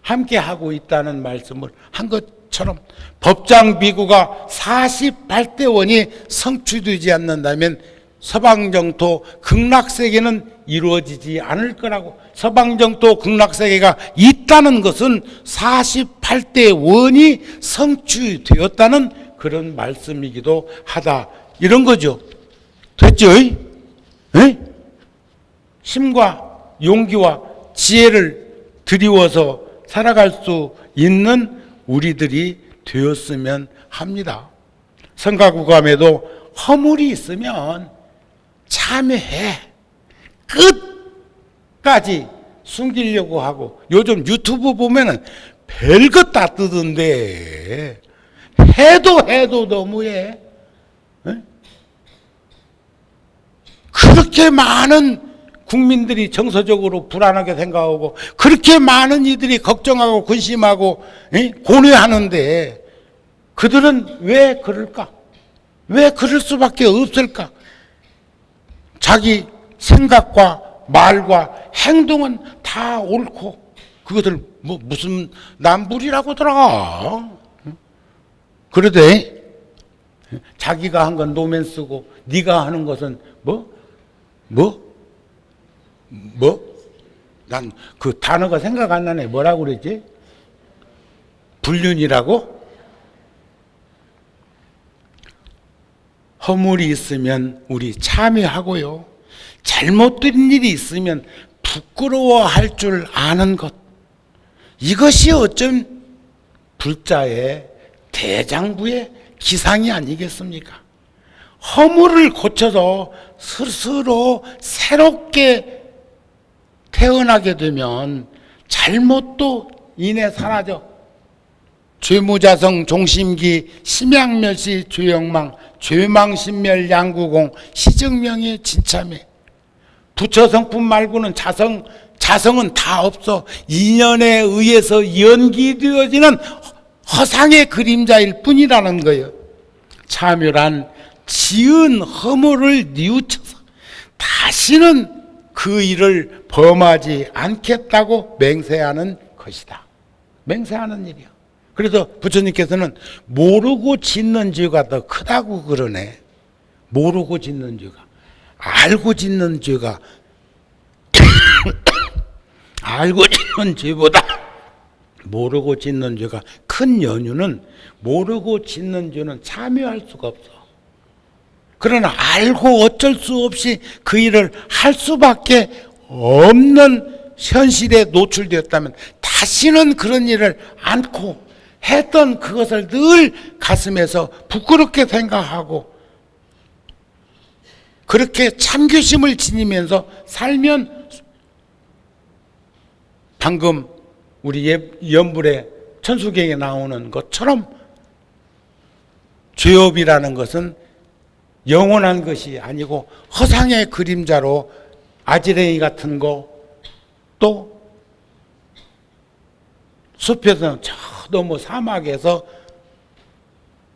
함께 하고 있다는 말씀을 한 것처럼 법장 비구가 48대원이 성취되지 않는다면 서방정토 극락세계는 이루어지지 않을 거라고. 서방정토 극락세계가 있다는 것은 48대원이 성취되었다는 그런 말씀이기도 하다. 이런 거죠. 됐죠? 에? 힘과 용기와 지혜를 드리워서 살아갈 수 있는 우리들이 되었으면 합니다. 성가구감에도 허물이 있으면 참여해. 끝까지 숨기려고 하고, 요즘 유튜브 보면은 별것 다 뜨던데 해도 너무해. 그렇게 많은 국민들이 정서적으로 불안하게 생각하고 그렇게 많은 이들이 걱정하고 근심하고 고뇌하는데 그들은 왜 그럴까? 왜 그럴 수밖에 없을까? 자기 생각과 말과 행동은 다 옳고 그것을 무슨 남불이라고 들어가. 그러되 자기가 한 건 노면 쓰고 네가 하는 것은 난 그 단어가 생각 안 나네. 뭐라고 그랬지? 불륜이라고? 허물이 있으면 우리 참여하고요. 잘못된 일이 있으면 부끄러워할 줄 아는 것. 이것이 어쩜 불자의 대장부의 기상이 아니겠습니까? 허물을 고쳐서 스스로 새롭게 태어나게 되면 잘못도 이내 사라져. 죄무자성 종심기 심양멸시 죄영망 죄망신멸 양구공 시증명의 진참해. 부처성품 말고는 자성은 다 없어. 인연에 의해서 연기되어지는 허상의 그림자일 뿐이라는 거예요. 참여란 지은 허물을 뉘우쳐서 다시는 그 일을 범하지 않겠다고 맹세하는 것이다. 맹세하는 일이야. 그래서 부처님께서는 모르고 짓는 죄가 더 크다고 그러네. 모르고 짓는 죄가. 알고 짓는 죄가 알고 짓는 죄보다 모르고 짓는 죄가 큰 연유는 모르고 짓는 죄는 참여할 수가 없어. 그러나 알고 어쩔 수 없이 그 일을 할 수밖에 없는 현실에 노출되었다면 다시는 그런 일을 않고 했던 그것을 늘 가슴에서 부끄럽게 생각하고 그렇게 참교심을 지니면서 살면 방금 우리 연불의 천수경에 나오는 것처럼 죄업이라는 것은 영원한 것이 아니고 허상의 그림자로 아지랭이 같은 거 또 숲에서 저 너머 사막에서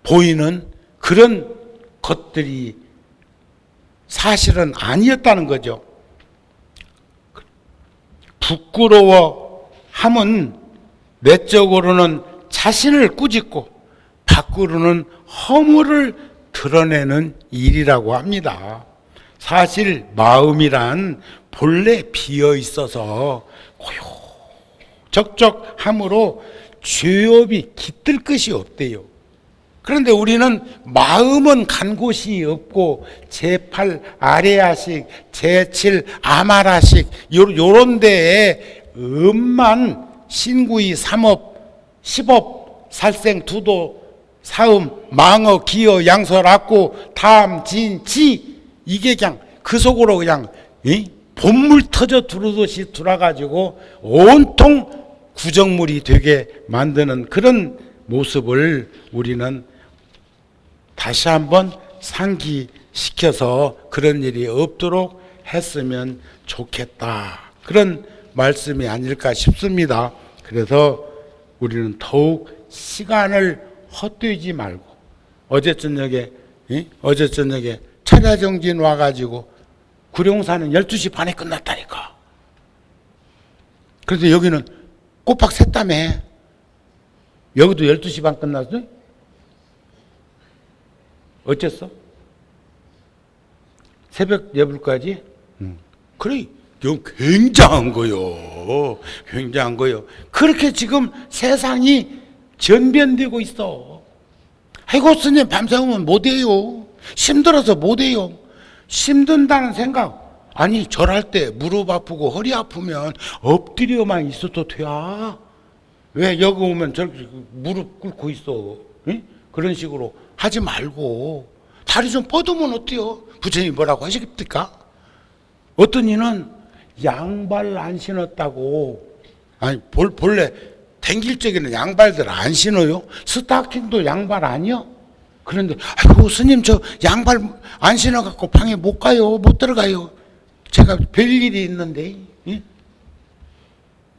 보이는 그런 것들이 사실은 아니었다는 거죠. 부끄러워함은 내적으로는 자신을 꾸짖고 밖으로는 허물을 드러내는 일이라고 합니다. 사실 마음이란 본래 비어 있어서 고요적적함으로 죄업이 깃들 것이 없대요. 그런데 우리는 마음은 간 곳이 없고 제8 아레아식, 제7 아마라식 요런 데에 음만 신구이, 삼업, 십업, 살생, 두도, 사음, 망어, 기어, 양설, 악구, 담, 진, 지 이게 그냥 그 속으로 그냥 본물 터져 들어오듯이 들어가지고 온통 구정물이 되게 만드는 그런 모습을 우리는 다시 한번 상기시켜서 그런 일이 없도록 했으면 좋겠다. 그런 말씀이 아닐까 싶습니다. 그래서 우리는 더욱 시간을 헛되지 말고 어제 저녁에 차례정진 와가지고 구룡사는 12시 반에 끝났다니까. 그래서 여기는 꼬박 샜다며. 여기도 12시 반 끝났어? 어쨌어? 새벽 예불까지? 그래, 이건 굉장한 거요. 굉장한 거요. 그렇게 지금 세상이 전변되고 있어. 아이고, 스님 밤새우면 못해요. 힘들어서 못해요. 힘든다는 생각. 아니, 절할 때 무릎 아프고 허리 아프면 엎드려만 있어도 돼. 왜 여기 오면 저렇게 무릎 꿇고 있어? 응? 그런 식으로 하지 말고 다리 좀 뻗으면 어때요? 부처님이 뭐라고 하시겠습니까? 어떤 이는 양발 안 신었다고. 아니, 본래 댕길 적에는 양발들 안 신어요? 스타킹도 양발 아니요? 그런데 아이고 스님 저 양발 안 신어갖고 방에 못 가요. 못 들어가요. 제가 별일이 있는데. 예?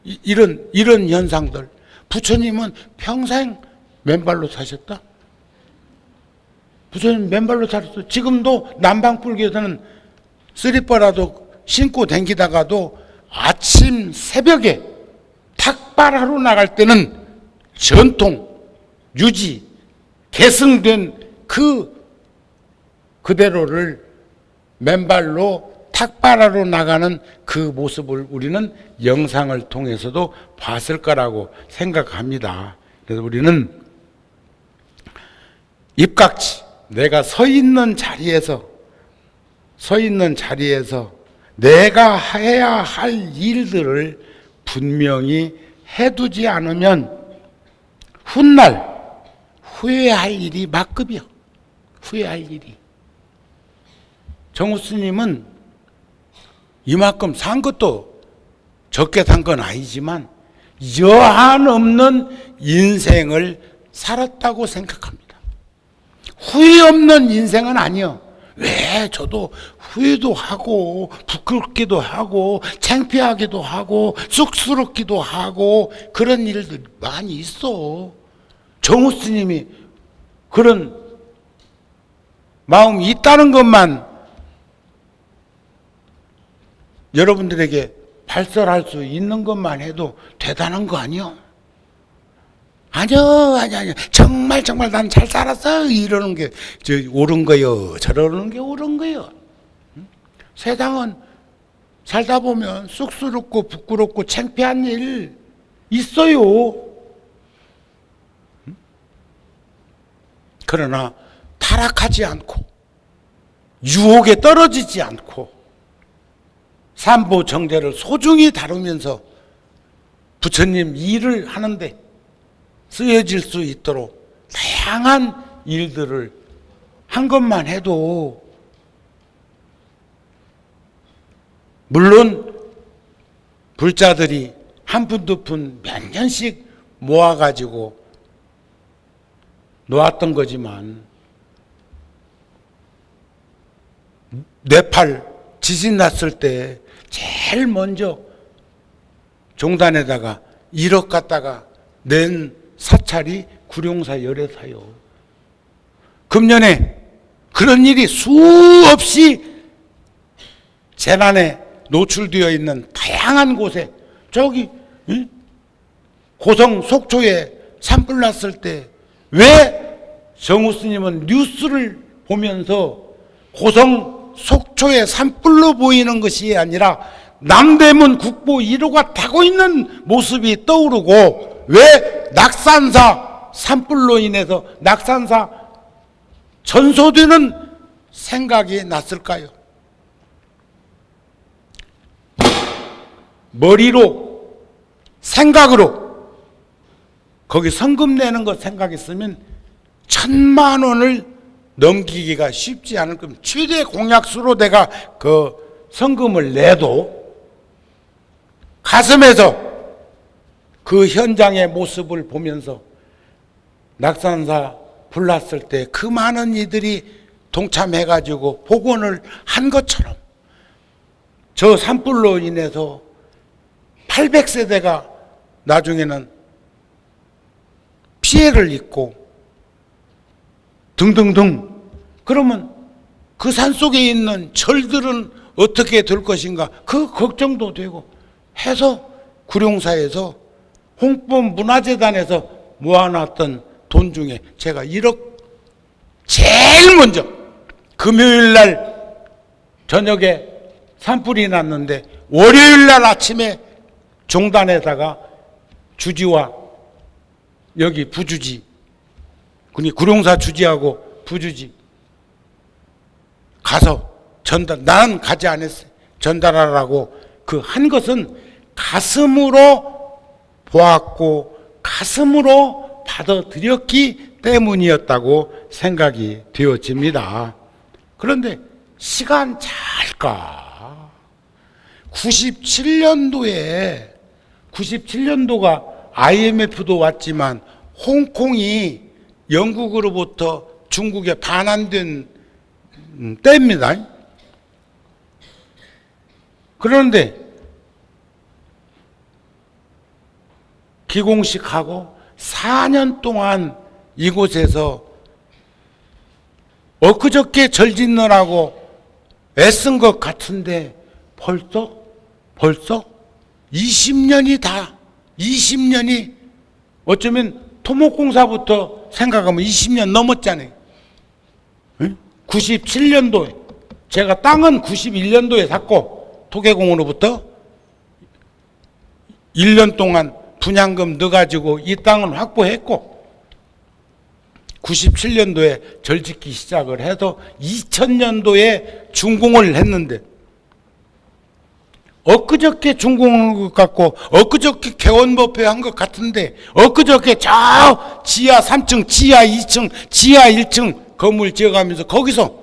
이런 현상들. 부처님은 평생 맨발로 사셨다. 부처님 맨발로 살았어. 지금도 남방불교에서는 쓰리퍼라도 신고 댕기다가도 아침 새벽에 탁발하러 나갈 때는 전통 유지 계승된 그대로를 맨발로 탁발하러 나가는 그 모습을 우리는 영상을 통해서도 봤을 거라고 생각합니다. 그래서 우리는 입각지, 내가 서 있는 자리에서 내가 해야 할 일들을 분명히 해두지 않으면 훗날 후회할 일이 막급이요. 후회할 일이. 정우 스님은 이만큼 산 것도 적게 산 건 아니지만 여한 없는 인생을 살았다고 생각합니다. 후회 없는 인생은 아니요. 왜 저도 후회도 하고 부끄럽기도 하고 창피하기도 하고 쑥스럽기도 하고 그런 일들 많이 있어. 정우 스님이 그런 마음이 있다는 것만 여러분들에게 발설할 수 있는 것만 해도 대단한 거 아니요? 아니요. 정말 난 잘 살았어. 이러는 게 옳은 거요. 저러는 게 옳은 거요. 세상은 살다 보면 쑥스럽고 부끄럽고 창피한 일 있어요. 그러나 타락하지 않고 유혹에 떨어지지 않고 삼보 정제를 소중히 다루면서 부처님 일을 하는데 쓰여질 수 있도록 다양한 일들을 한 것만 해도 물론 불자들이 한 푼 두 푼 몇 년씩 모아가지고 놓았던 거지만 네팔 지진 났을 때 제일 먼저 종단에다가 1억 갖다가 낸 사찰이 구룡사 열애사요. 금년에 그런 일이 수없이 재난에 노출되어 있는 다양한 곳에 저기 고성 속초에 산불 났을 때 왜 정우 스님은 뉴스를 보면서 고성 속초의 산불로 보이는 것이 아니라 남대문 국보 1호가 타고 있는 모습이 떠오르고 왜 낙산사 산불로 인해서 낙산사 전소되는 생각이 났을까요? 머리로 생각으로 거기 성금 내는 거 생각했으면 1,000만 원을 넘기기가 쉽지 않을 겁니다. 최대 공약수로 내가 그 성금을 내도 가슴에서 그 현장의 모습을 보면서 낙산사 불났을 때 그 많은 이들이 동참해가지고 복원을 한 것처럼 저 산불로 인해서 800세대가 나중에는 피해를 입고 등등등. 그러면 그 산속에 있는 절들은 어떻게 될 것인가 그 걱정도 되고 해서 구룡사에서 홍범문화재단에서 모아놨던 돈 중에 제가 1억 제일 먼저 금요일날 저녁에 산불이 났는데 월요일날 아침에 종단에다가 주지와 여기 부주지, 구룡사 주지하고 부주지 가서 전달, 나는 가지 않았어요. 전달하라고 그 한 것은 가슴으로 보았고 가슴으로 받아들였기 때문이었다고 생각이 되어집니다. 그런데 시간 잘 가. 97년도가 IMF도 왔지만 홍콩이 영국으로부터 중국에 반환된 때입니다. 그런데 기공식하고 4년 동안 이곳에서 엊그저께 절 짓느라고 애쓴 것 같은데 벌써 20년이 어쩌면 토목공사부터 생각하면 20년 넘었잖아요. 97년도에 제가 땅은 91년도에 샀고 토계공으로부터 1년 동안 분양금 넣어가지고 이 땅은 확보했고 97년도에 절짓기 시작을 해서 2000년도에 준공을 했는데 엊그저께 준공한 것 같고 엊그저께 개원법회 한 것 같은데 엊그저께 저 지하 3층, 지하 2층, 지하 1층 건물 지어가면서 거기서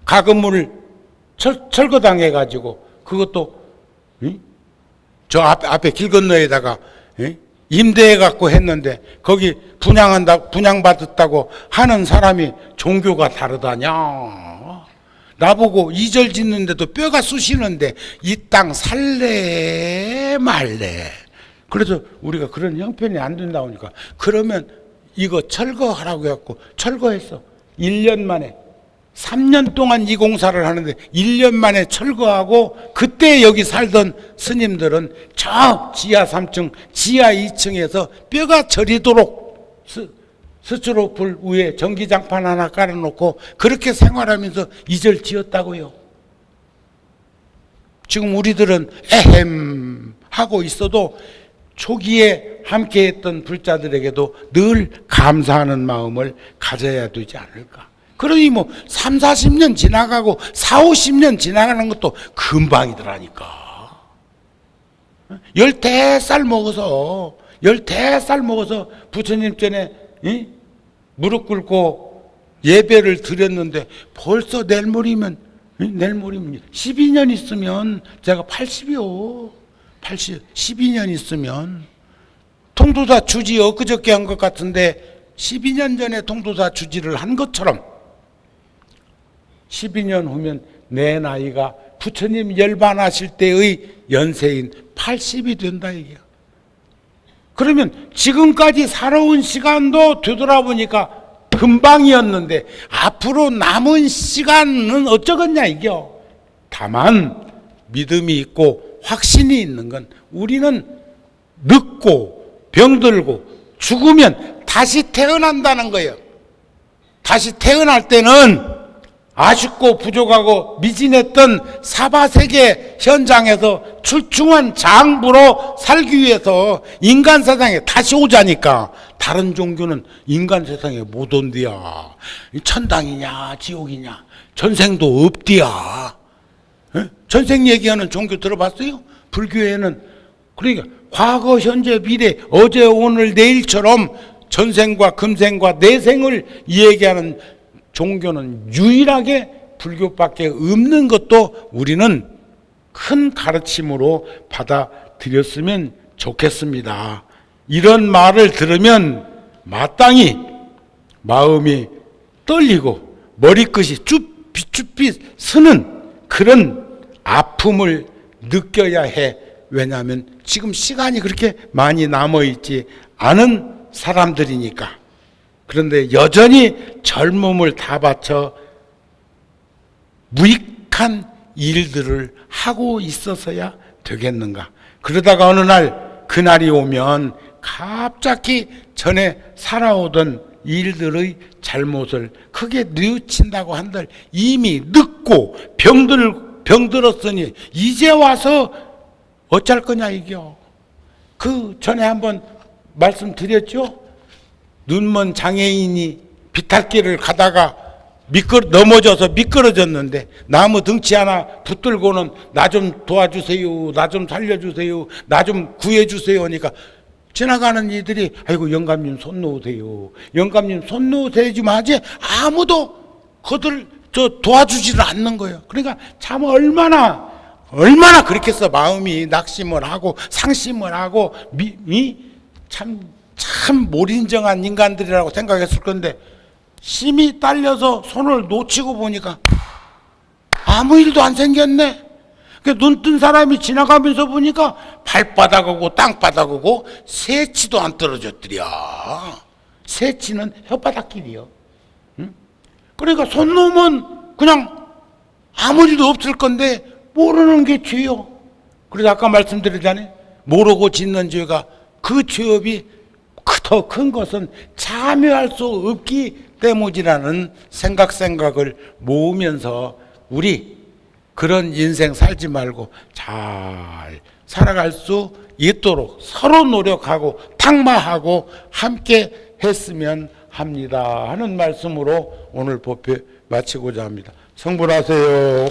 가건물을 철거당해가지고 그것도 저 앞에 길 건너에다가 임대해갖고 했는데 거기 분양받았다고 하는 사람이 종교가 다르다냐. 나보고 이절 짓는데도 뼈가 쑤시는데 이 땅 살래 말래. 그래서 우리가 그런 형편이 안 된다고 하니까 그러면 이거 철거하라고 해갖고 철거했어. 1년 만에 3년 동안 이 공사를 하는데 1년 만에 철거하고 그때 여기 살던 스님들은 저 지하 3층, 지하 2층에서 뼈가 저리도록 스스로 불 위에 전기장판 하나 깔아놓고 그렇게 생활하면서 이절 지었다고요. 지금 우리들은 에헴 하고 있어도 초기에 함께했던 불자들에게도 늘 감사하는 마음을 가져야 되지 않을까. 그러니 뭐 3, 40년 지나가고 4, 50년 지나가는 것도 금방이더라니까. 10대살 먹어서 부처님 전에 무릎 꿇고 예배를 드렸는데 벌써 내일모레면 12년 있으면 제가 80이요. 12년 있으면 통도사 주지 엊그저께 한 것 같은데 12년 전에 통도사 주지를 한 것처럼 12년 후면 내 나이가 부처님 열반하실 때의 연세인 80이 된다 이게야. 그러면 지금까지 살아온 시간도 되돌아보니까 금방이었는데 앞으로 남은 시간은 어쩌겠냐 이겨. 다만 믿음이 있고 확신이 있는 건 우리는 늙고 병들고 죽으면 다시 태어난다는 거예요. 다시 태어날 때는 아쉽고 부족하고 미진했던 사바세계 현장에서 출중한 장부로 살기 위해서 인간 세상에 다시 오자니까 다른 종교는 인간 세상에 못 온디야. 천당이냐 지옥이냐 전생도 없디야. 전생 얘기하는 종교 들어봤어요? 불교에는 그러니까 과거 현재 미래 어제 오늘 내일처럼 전생과 금생과 내생을 얘기하는 종교는 유일하게 불교밖에 없는 것도 우리는 큰 가르침으로 받아들였으면 좋겠습니다. 이런 말을 들으면 마땅히 마음이 떨리고 머리끝이 쭈삣쭈삣 서는 그런 아픔을 느껴야 해. 왜냐하면 지금 시간이 그렇게 많이 남아있지 않은 사람들이니까. 그런데 여전히 젊음을 다 바쳐 무익한 일들을 하고 있어서야 되겠는가. 그러다가 어느 날 그날이 오면 갑자기 전에 살아오던 일들의 잘못을 크게 뉘우친다고 한들 이미 늦고 병들었으니 이제 와서 어쩔 거냐 이겨. 그 전에 한번 말씀드렸죠. 눈먼 장애인이 비탈길을 가다가 넘어져서 미끄러졌는데 나무 덩치 하나 붙들고는 나 좀 도와주세요, 나 좀 살려주세요, 나 좀 구해주세요 하니까 지나가는 이들이 아이고 영감님 손 놓으세요, 영감님 손 놓으세요 좀 하지 아무도 그들 도와주지를 않는 거예요. 그러니까 참 얼마나 그렇겠어. 마음이 낙심을 하고 상심을 하고 참 몰인정한 인간들이라고 생각했을 건데 심이 딸려서 손을 놓치고 보니까 아무 일도 안 생겼네. 눈 뜬 사람이 지나가면서 보니까 발바닥하고 땅바닥하고 새치도 안 떨어졌더랴. 새치는 혓바닥길이요. 응? 그러니까 손 놓으면 그냥 아무 일도 없을 건데 모르는 게 죄요. 그래서 아까 말씀드리잖아요. 모르고 짓는 죄가 그 죄업이 더 큰 것은 참여할 수 없기 때문이라는 생각을 모으면서 우리 그런 인생 살지 말고 잘 살아갈 수 있도록 서로 노력하고 탁마하고 함께 했으면 합니다 하는 말씀으로 오늘 법회 마치고자 합니다. 성불하세요.